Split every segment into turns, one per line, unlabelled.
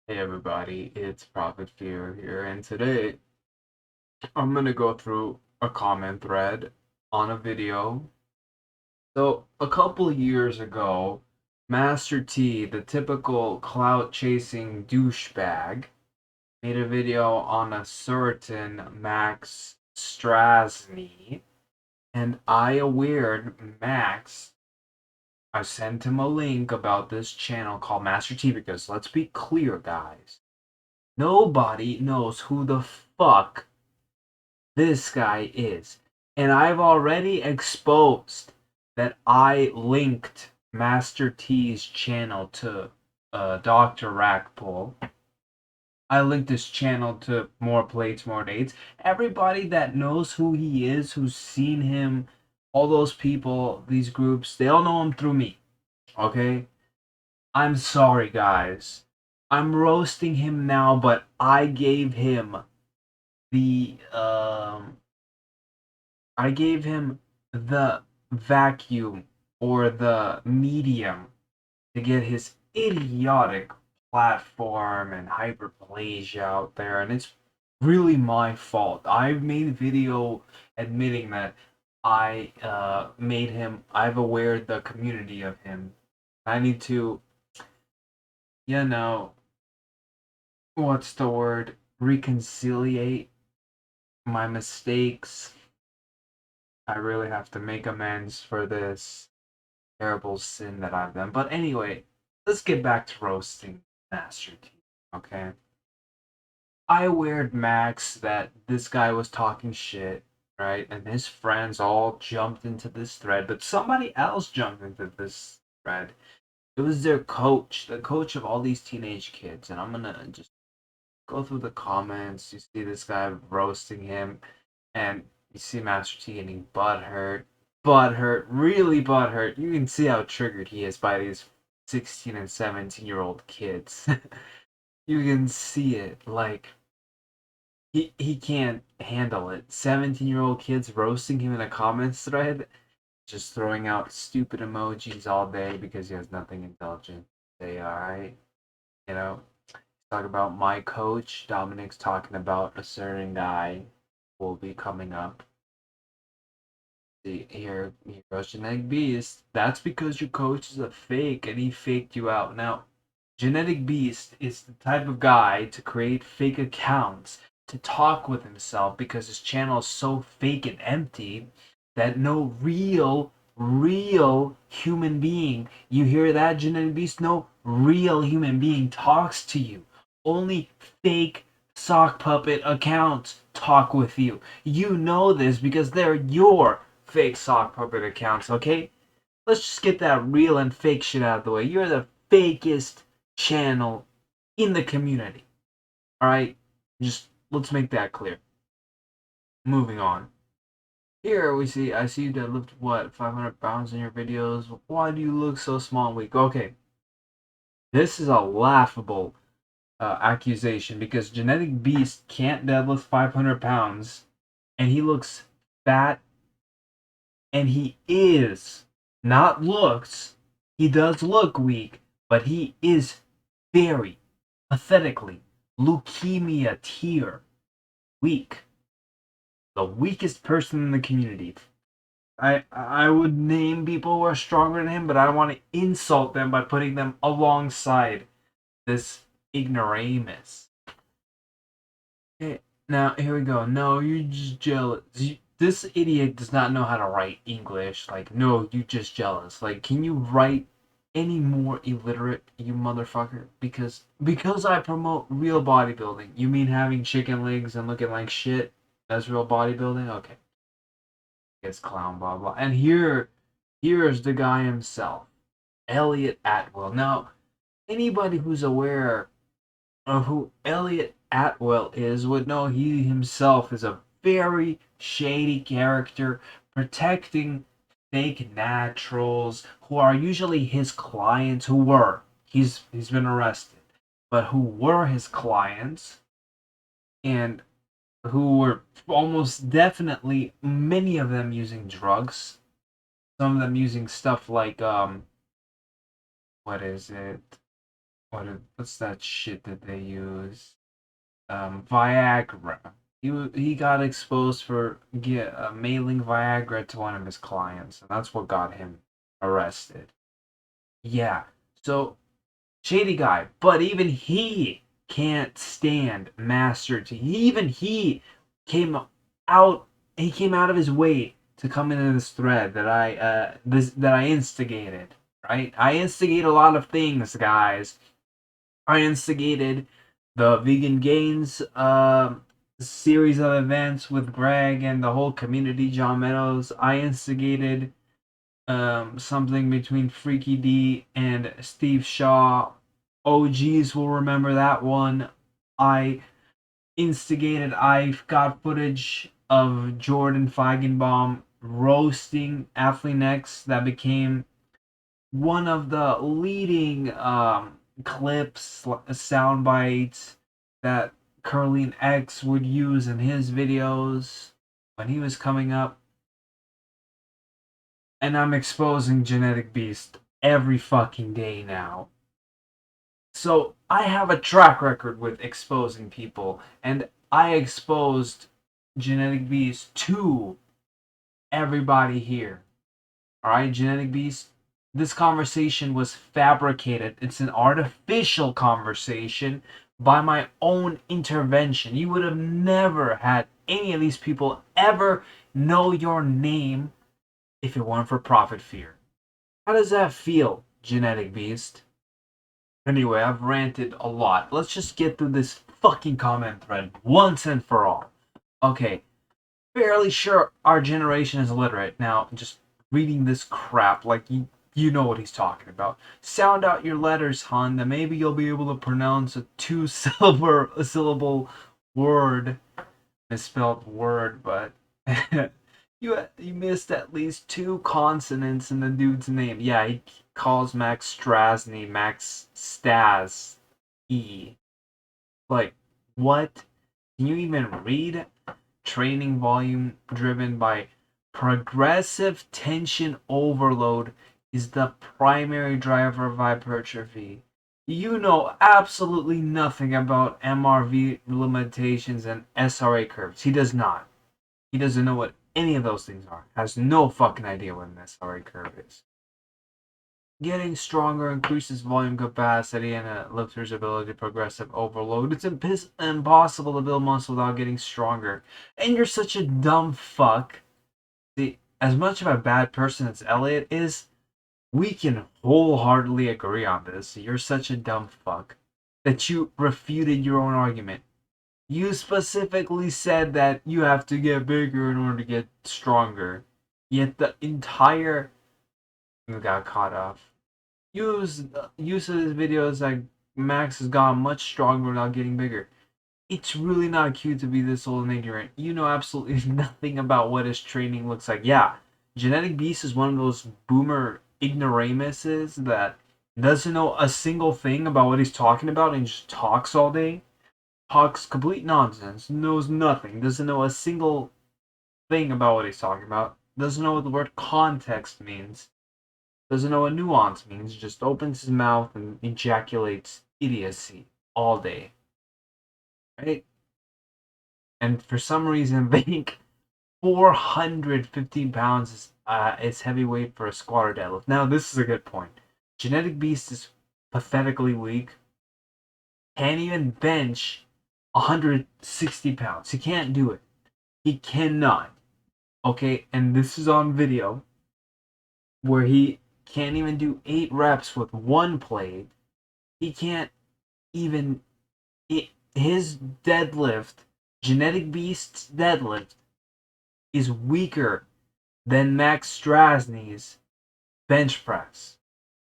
Hey everybody, it's Prophet Fear here, and today I'm gonna go through a comment thread on a video. So, a couple years ago, Master T, the typical clout chasing douchebag, made a video on a certain Max Strasny, and I awared Max. I sent him a link about this channel called Master T because let's be clear, guys. Nobody knows who the fuck this guy is. And I've already exposed that I linked Master T's channel to Dr. Rackpool. I linked his channel to More Plates, More Dates. Everybody that knows who he is, who's seen him, all those people, these groups, they all know him through me. Okay? I'm sorry, guys. I'm roasting him now, but I gave him the I gave him the vacuum or the medium to get his idiotic platform and hyperplasia out there, and it's really my fault. I've made a video admitting that I made him. I've awared the community of him. I need to, you know, what's the word? Reconciliate my mistakes. I really have to make amends for this terrible sin that I've done. But anyway, let's get back to roasting Master T. Okay. I awared Max that this guy was talking shit, right? And his friends all jumped into this thread, but somebody else jumped into this thread. It was their coach, the coach of all these teenage kids. And I'm gonna just go through the comments. You see this guy roasting him, and you see Master T getting butthurt, really butthurt. You can see how triggered he is by these 16 and 17-year-old kids. You can see it. Like, he can't handle it. 17-year-old kids roasting him in a comments thread, just throwing out stupid emojis all day because he has nothing intelligent to say, alright? You know, talk about my coach. Dominic's talking about a certain guy who will be coming up. See, here goes Genetic Beast. That's because your coach is a fake and he faked you out. Now, Genetic Beast is the type of guy to create fake accounts to talk with himself because his channel is so fake and empty that no real human being, you hear that, Genetic Beast? No real human being talks to you. Only fake sock puppet accounts talk with you. You know this because they're your fake sock puppet accounts, okay? Let's just get that real and fake shit out of the way. You're the fakest channel in the community. Alright? Just let's make that clear. Moving on. Here we see, I see you deadlift what, 500 pounds in your videos. Why do you look so small and weak? Okay. This is a laughable accusation because Genetic Beast can't deadlift 500 pounds and he looks fat and he is not looks. He does look weak, but he is very pathetically leukemia tier weak. The weakest person in the community. I would name people who are stronger than him, but I don't want to insult them by putting them alongside this ignoramus. Okay, now here we go. No, you're just jealous. This idiot does not know how to write English. Like, no, you just jealous. Like, can you write any more illiterate, you motherfucker? Because I promote real bodybuilding. You mean having chicken legs and looking like shit? That's real bodybuilding? Okay. It's clown blah blah. And here's the guy himself. Elliot Atwell. Now, anybody who's aware of who Elliot Atwell is would know he himself is a very shady character protecting fake naturals who are usually his clients who were. He's been arrested, but who were his clients and who were almost definitely many of them using drugs, some of them using stuff like what is it? what's that shit that they use? Viagra. He got exposed for mailing Viagra to one of his clients, and that's what got him arrested. Yeah. So shady guy, but even he can't stand Master T. Even came out. He came out of his way to come into this thread that I instigated. Right? I instigate a lot of things, guys. I instigated the Vegan Gains series of events with Greg and the whole community, John Meadows. I instigated something between Freaky D and Steve Shaw. OGs will remember that one. I I've got footage of Jordan Feigenbaum roasting Athlean that became one of the leading clips, sound bites that Curling X would use in his videos when he was coming up. And I'm exposing Genetic Beast every fucking day now. So I have a track record with exposing people, and I exposed Genetic Beast to everybody here. Alright, Genetic Beast? This conversation was fabricated. It's an artificial conversation by my own intervention. You would have never had any of these people ever know your name if it weren't for profit fear. How does that feel, Genetic Beast? Anyway, I've ranted a lot. Let's just get through this fucking comment thread once and for all. Okay, fairly sure our generation is illiterate. Now, just reading this crap, like you know what he's talking about. Sound out your letters, hon, then maybe you'll be able to pronounce a two-syllable word. Misspelled word, but you missed at least two consonants in the dude's name. Yeah, he calls Max Strasny Max Stas E. Like, what? Can you even read? Training volume driven by progressive tension overload is the primary driver of hypertrophy. You know absolutely nothing about MRV limitations and SRA curves. He does not. He doesn't know what any of those things are. Has no fucking idea what an SRA curve is. Getting stronger increases volume capacity and a lifter's ability to progressive overload. It's impossible to build muscle without getting stronger. And you're such a dumb fuck. See, as much of a bad person as Elliot is, we can wholeheartedly agree on this. You're such a dumb fuck that you refuted your own argument. You specifically said that you have to get bigger in order to get stronger. Yet the entire... You got caught off. Use of this video is like Max has gotten much stronger without getting bigger. It's really not cute to be this old and ignorant. You know absolutely nothing about what his training looks like. Yeah, Genetic Beast is one of those boomer ignoramuses that doesn't know a single thing about what he's talking about and just talks all day. Talks complete nonsense, knows nothing, doesn't know a single thing about what he's talking about, doesn't know what the word context means. Doesn't know what nuance means, just opens his mouth and ejaculates idiocy all day. Right? And for some reason, they think 415 pounds is heavyweight for a squat or deadlift. Now, this is a good point. Genetic Beast is pathetically weak. Can't even bench 160 pounds. He can't do it. He cannot. Okay? And this is on video where he can't even do 8 reps with one plate. He can't even... his deadlift, Genetic Beast's deadlift, is weaker than Max Strasny's bench press.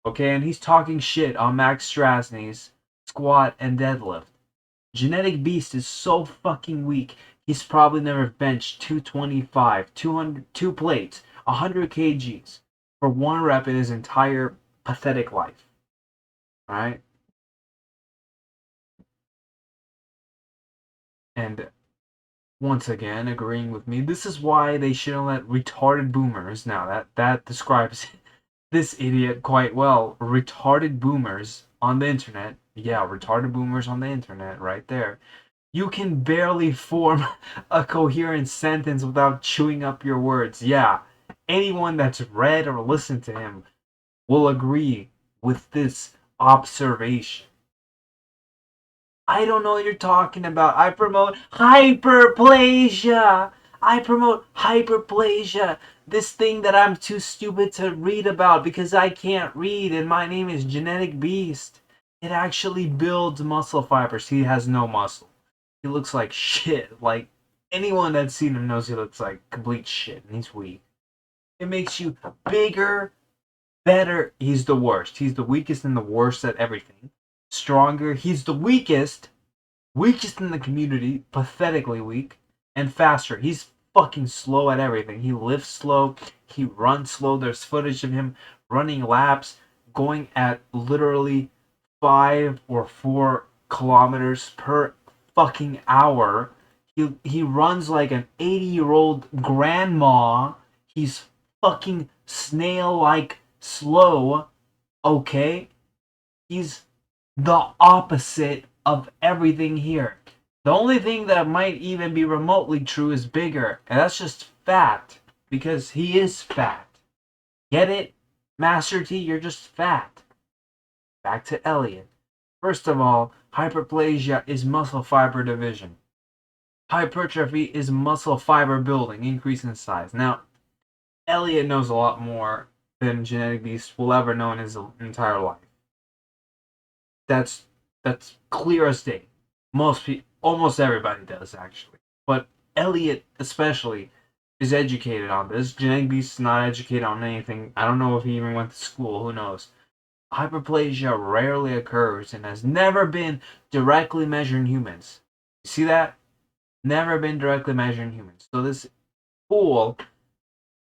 Okay, and he's talking shit on Max Strasny's squat and deadlift. Genetic Beast is so fucking weak, he's probably never benched 225, 200, 2 plates, 100 kgs for 1 rep in his entire pathetic life. Alright? And once again, agreeing with me, this is why they shouldn't let retarded boomers, now that describes this idiot quite well, retarded boomers on the internet Yeah, retarded boomers on the internet, right there. You can barely form a coherent sentence without chewing up your words. Yeah, anyone that's read or listened to him will agree with this observation. I don't know what you're talking about. I promote hyperplasia. I promote hyperplasia. This thing that I'm too stupid to read about because I can't read and my name is Genetic Beast. It actually builds muscle fibers. He has no muscle. He looks like shit. Like, anyone that's seen him knows he looks like complete shit and he's weak. It makes you bigger, better. He's the worst. He's the weakest and the worst at everything. Stronger. He's the weakest in the community, pathetically weak, and faster. He's fucking slow at everything. He lifts slow, he runs slow. There's footage of him running laps, going at literally 5 or 4 kilometers per fucking hour. He runs like an 80-year-old grandma. He's fucking snail like slow, okay? He's the opposite of everything here. The only thing that might even be remotely true is bigger, and that's just fat, because he is fat. Get it? Master T, you're just fat. Back to Elliot. First of all, hyperplasia is muscle fiber division. Hypertrophy is muscle fiber building, increase in size. Now, Elliot knows a lot more than Genetic Beast will ever know in his entire life. That's that's clear as day. Almost everybody does actually, but Elliot especially is educated on this. Genetic Beast is not educated on anything. I don't know if he even went to school. Who knows? Hyperplasia rarely occurs and has never been directly measured in humans. You see that? Never been directly measured in humans. So this fool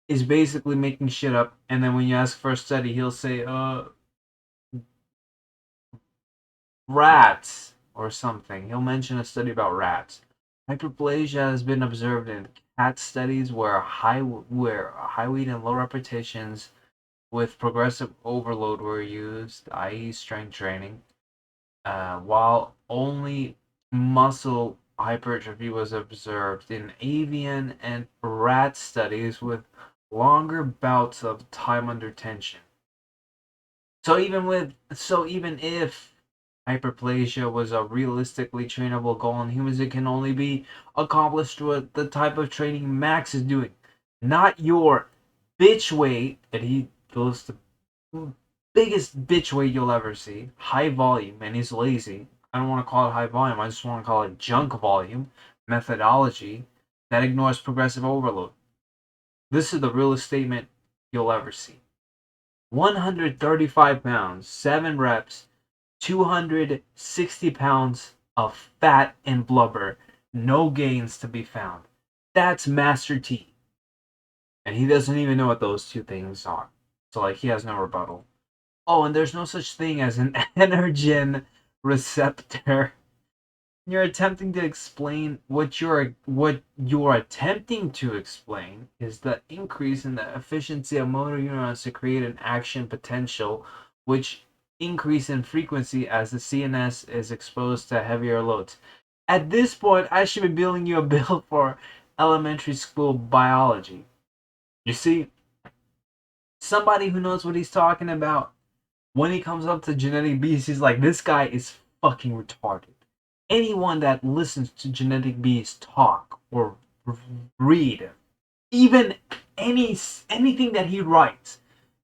is basically making shit up, and then when you ask for a study, he'll say, rats or something. He'll mention a study about rats. Hyperplasia has been observed in cat studies where high weight and low repetitions with progressive overload were used, i.e., strength training, while only muscle hypertrophy was observed in avian and rat studies with longer bouts of time under tension. So even if hyperplasia was a realistically trainable goal in humans, it can only be accomplished with the type of training Max is doing. Not your bitch weight, and he goes to biggest bitch weight you'll ever see. High volume, and he's lazy. I don't want to call it high volume, I just want to call it junk volume methodology that ignores progressive overload. This is the realest statement you'll ever see. 135 pounds, 7 reps, 260 pounds of fat and blubber, no gains to be found. That's Master T. And he doesn't even know what those two things are. So, like, he has no rebuttal. Oh, and there's no such thing as an energen receptor. You're attempting to explain what you're attempting to explain is the increase in the efficiency of motor neurons to create an action potential, which increase in frequency as the CNS is exposed to heavier loads. At this point, I should be billing you a bill for elementary school biology. You see, somebody who knows what he's talking about, when he comes up to Genetic Beast, he's like, this guy is fucking retarded. Anyone that listens to Genetic Beast talk or read, even anything that he writes,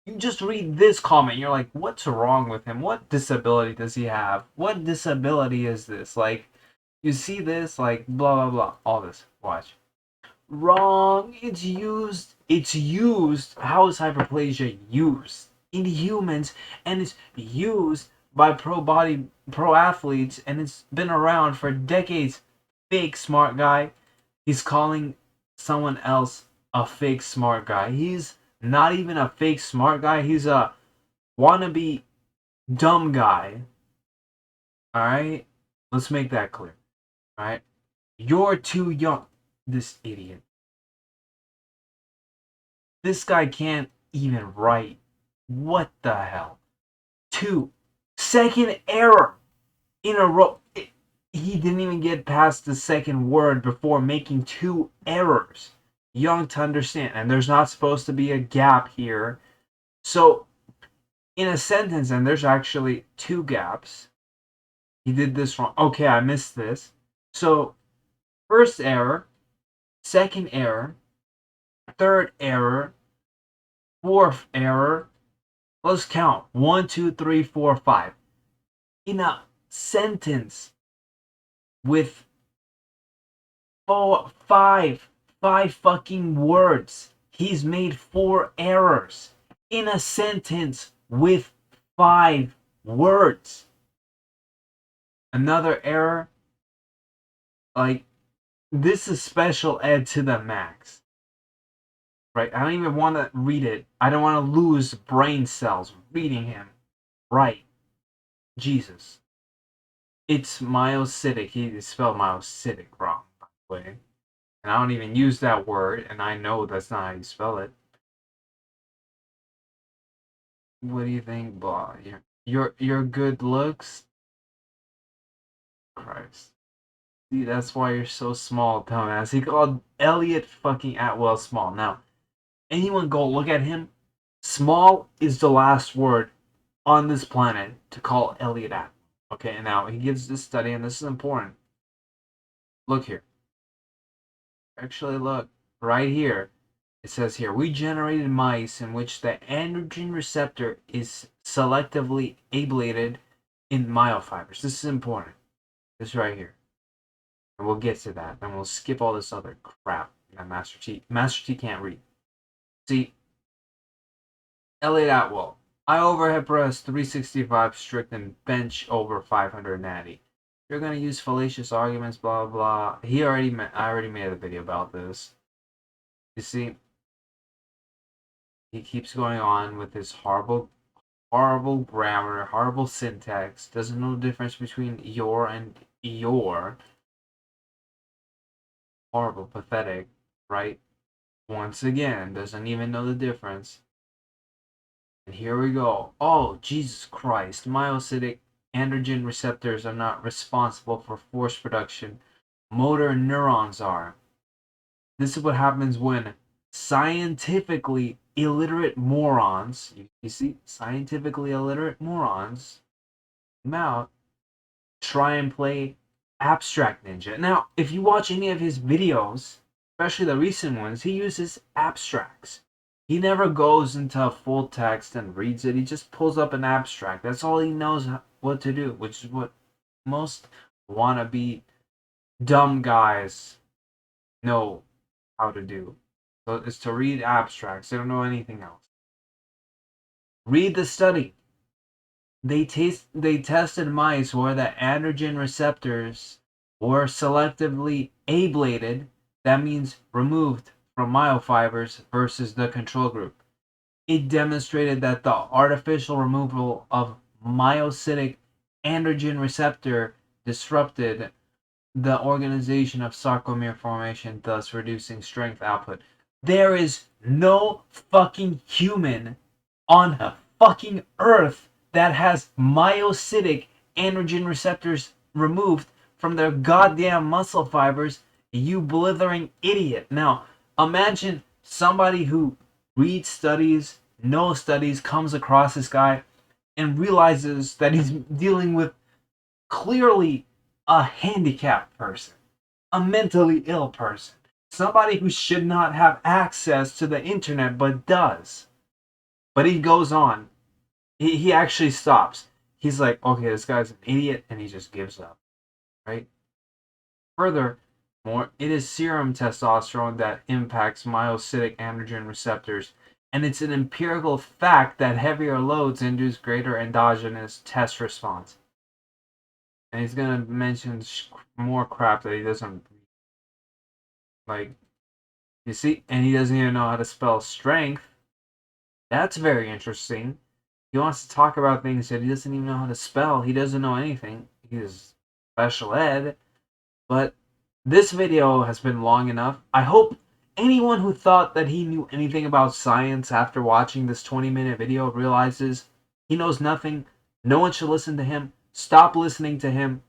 you just read this comment, you're like, what's wrong with him? What disability does he have? What disability is this? Like, you see this, like, blah blah blah, all this. Watch. Wrong. It's used. How is hyperplasia used in humans, and it's used by pro athletes, and it's been around for decades. Fake smart guy. He's calling someone else a fake smart guy. He's not even a fake smart guy. He's a wannabe dumb guy. All right? Let's make that clear. All right? You're too young. This idiot. This guy can't even write. What the hell? Two. Second error. in a row. He didn't even get past the second word before making 2 errors. Young to understand, and there's not supposed to be a gap here. So, in a sentence, and there's actually 2 gaps. He did this wrong. Okay, I missed this. So, first error, second error, third error, fourth error. Let's count. 1, 2, 3, 4, 5. In a sentence with five fucking words, he's made 4 errors. In a sentence with 5 words. Another error. Like, this is special ed to the max. Right? I don't even want to read it. I don't want to lose brain cells reading him. Right. Jesus. It's myocytic. He spelled myocytic wrong, by the way. And I don't even use that word, and I know that's not how you spell it. What do you think, blah? Your good looks? Christ. See, that's why you're so small, dumbass. He called Elliot fucking Atwell small. Now, anyone go look at him. Small is the last word on this planet to call Elliot Atwell. Okay, now he gives this study, and this is important. Look here. Actually, look. Right here. It says here, we generated mice in which the androgen receptor is selectively ablated in myofibers. This is important. This right here. And we'll get to that. And we'll skip all this other crap that Master T can't read. See, Elliot Atwell. I overhead press 365 strict and bench over 500 natty. You're gonna use fallacious arguments, blah blah. I already made a video about this. You see, he keeps going on with his horrible grammar, horrible syntax. Doesn't know the difference between your and your. Horrible, pathetic, right? Once again, doesn't even know the difference. And here we go. Oh, Jesus Christ. Myocytic androgen receptors are not responsible for force production. Motor neurons are. This is what happens when scientifically illiterate morons, you see, scientifically illiterate morons, out, try and play abstract ninja. Now, if you watch any of his videos, especially the recent ones, he uses abstracts. He never goes into full text and reads it. He just pulls up an abstract. That's all he knows what to do, which is what most wannabe dumb guys know how to do. So it's to read abstracts. They don't know anything else. Read the study. They tested mice where the androgen receptors were selectively ablated. That means removed from myofibers versus the control group. It demonstrated that the artificial removal of myocytic androgen receptor disrupted the organization of sarcomere formation, thus reducing strength output. There is no fucking human on the fucking earth that has myocytic androgen receptors removed from their goddamn muscle fibers, you blithering idiot. Now, imagine somebody who reads studies, knows studies, comes across this guy, and realizes that he's dealing with clearly a handicapped person, a mentally ill person, somebody who should not have access to the internet but does. But he goes on. He actually stops. He's like, okay, this guy's an idiot, and he just gives up, right? Furthermore, it is serum testosterone that impacts myocytic androgen receptors, and it's an empirical fact that heavier loads induce greater endogenous test response. And he's gonna mention more crap that he doesn't like. You see, and he doesn't even know how to spell strength. That's very interesting. He wants to talk about things that he doesn't even know how to spell. He doesn't know anything. He's special ed. But this video has been long enough. I hope anyone who thought that he knew anything about science after watching this 20-minute video realizes he knows nothing. No one should listen to him. Stop listening to him.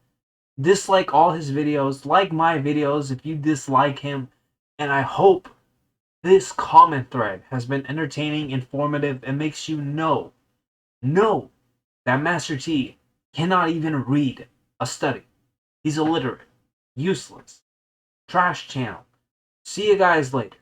Dislike all his videos. Like my videos if you dislike him. And I hope this comment thread has been entertaining, informative, and makes you know that Master T cannot even read a study. He's illiterate, useless, trash channel. See you guys later.